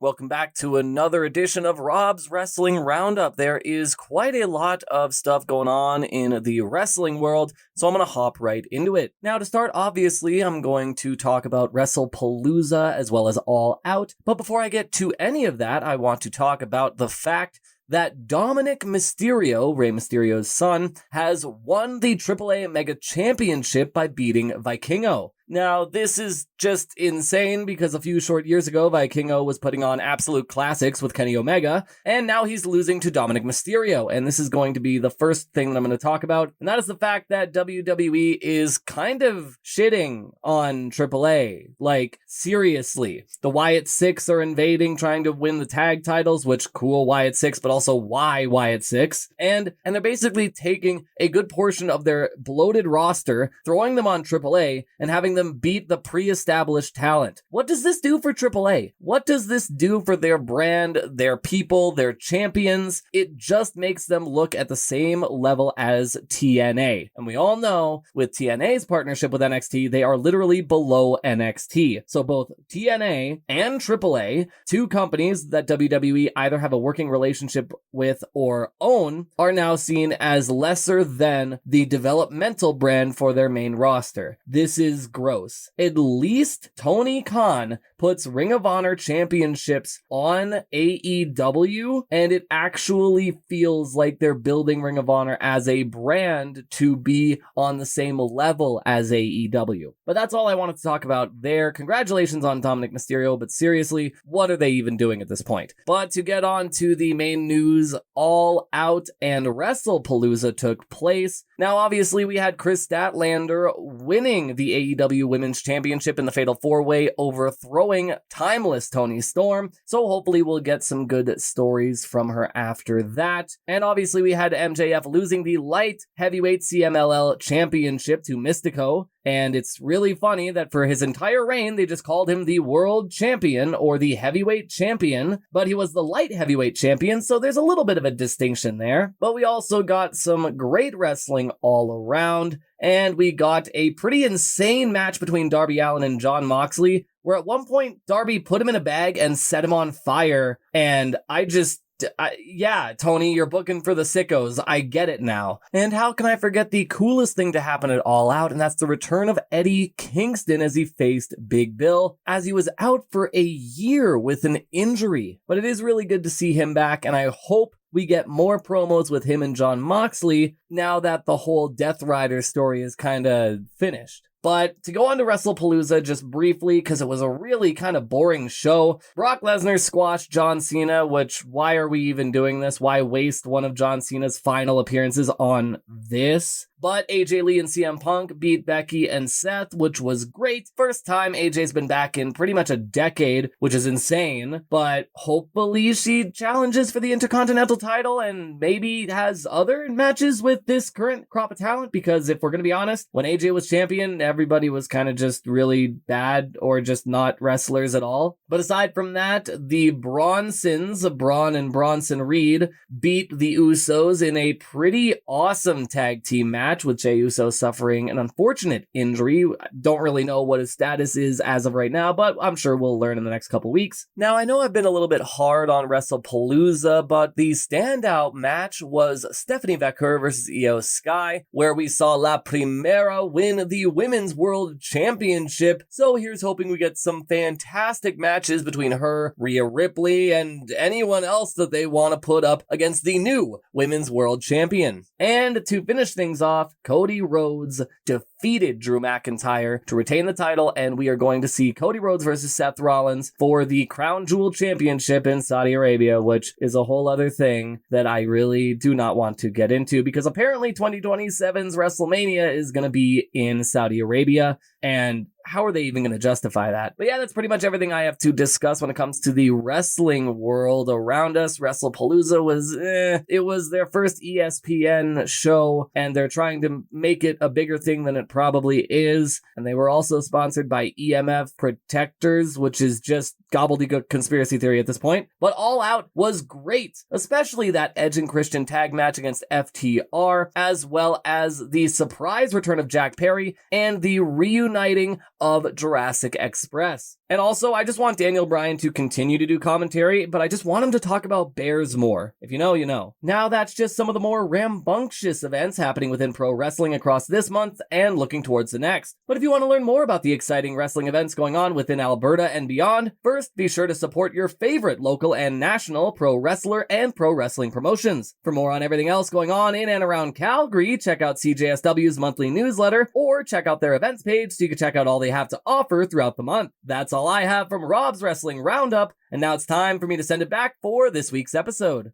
Welcome back to another edition of Rob's Wrestling Roundup. There is quite a lot of stuff going on in the wrestling world, so I'm going to hop right into it. Now, to start, obviously, I'm going to talk about Wrestlepalooza as well as All Out. But before I get to any of that, I want to talk about the fact that Dominic Mysterio, Rey Mysterio's son, has won the AAA Mega Championship by beating Vikingo. Now, this is just insane because a few short years ago, Vikingo was putting on absolute classics with Kenny Omega, and now he's losing to Dominic Mysterio, and this is going to be the first thing that I'm going to talk about, and that is the fact that WWE is kind of shitting on AAA. Like, seriously. The Wyatt Six are invading, trying to win the tag titles, which, cool, Wyatt Six, but also why Wyatt Six? And they're basically taking a good portion of their bloated roster, throwing them on AAA, and having them beat the pre-established talent. What does this do for AAA? What does this do for their brand, their people, their champions? It just makes them look at the same level as TNA. And we all know with TNA's partnership with NXT, they are literally below NXT. So both TNA and AAA, two companies that WWE either have a working relationship with or own, are now seen as lesser than the developmental brand for their main roster. This is gross. At least Tony Khan puts Ring of Honor championships on AEW, and it actually feels like they're building Ring of Honor as a brand to be on the same level as AEW. But that's all I wanted to talk about there. Congratulations on Dominic Mysterio, but seriously, what are they even doing at this point? But to get on to the main news, All Out and Wrestlepalooza took place. Now, obviously, we had Chris Statlander winning the AEW Women's Championship in the Fatal 4-Way, overthrowing timeless Toni Storm. So hopefully we'll get some good stories from her after that. And obviously we had MJF losing the Light Heavyweight CMLL Championship to Mystico. And it's really funny that for his entire reign, they just called him the World Champion or the Heavyweight Champion, but he was the Light Heavyweight Champion, so there's a little bit of a distinction there. But we also got some great wrestling all around, and we got a pretty insane match between Darby Allin and Jon Moxley, where at one point, Darby put him in a bag and set him on fire, and yeah, Tony, you're booking for the sickos. I get it now. And how can I forget the coolest thing to happen at All Out, and that's the return of Eddie Kingston as he faced Big Bill, as he was out for a year with an injury. But it is really good to see him back, and I hope we get more promos with him and Jon Moxley now that the whole Death Rider story is kind of finished. But to go on to Wrestlepalooza just briefly, because it was a really kind of boring show, Brock Lesnar squashed John Cena, which, why are we even doing this? Why waste one of John Cena's final appearances on this? But AJ Lee and CM Punk beat Becky and Seth, which was great. First time AJ's been back in pretty much a decade, which is insane. But hopefully she challenges for the Intercontinental title and maybe has other matches with this current crop of talent. Because if we're going to be honest, when AJ was champion, everybody was kind of just really bad or just not wrestlers at all. But aside from that, the Bronsons, Braun and Bronson Reed, beat the Usos in a pretty awesome tag team match, with Jey Uso suffering an unfortunate injury. Don't really know what his status is as of right now, but I'm sure we'll learn in the next couple weeks. Now, I know I've been a little bit hard on Wrestlepalooza, but the standout match was Stephanie Vaquer versus Io Sky, where we saw La Primera win the Women's World Championship. So here's hoping we get some fantastic matches between her, Rhea Ripley, and anyone else that they want to put up against the new Women's World Champion. And to finish things off, Cody Rhodes defeated Drew McIntyre to retain the title, and we are going to see Cody Rhodes versus Seth Rollins for the Crown Jewel Championship in Saudi Arabia, which is a whole other thing that I really do not want to get into, because apparently 2027's WrestleMania is going to be in Saudi Arabia, and how are they even going to justify that? But yeah, that's pretty much everything I have to discuss when it comes to the wrestling world around us. Wrestlepalooza was, it was their first ESPN show, and they're trying to make it a bigger thing than it probably is. And they were also sponsored by EMF Protectors, which is just gobbledygook conspiracy theory at this point. But All Out was great, especially that Edge and Christian tag match against FTR, as well as the surprise return of Jack Perry and the reuniting of Jurassic Express. And also, I just want Daniel Bryan to continue to do commentary, but I just want him to talk about bears more. If you know, you know. Now that's just some of the more rambunctious events happening within pro wrestling across this month and looking towards the next. But if you want to learn more about the exciting wrestling events going on within Alberta and beyond, first be sure to support your favorite local and national pro wrestler and pro wrestling promotions. For more on everything else going on in and around Calgary, check out CJSW's monthly newsletter or check out their events page so you can check out all they have to offer throughout the month. That's all I have from Rob's Wrestling Roundup, and now it's time for me to send it back for this week's episode.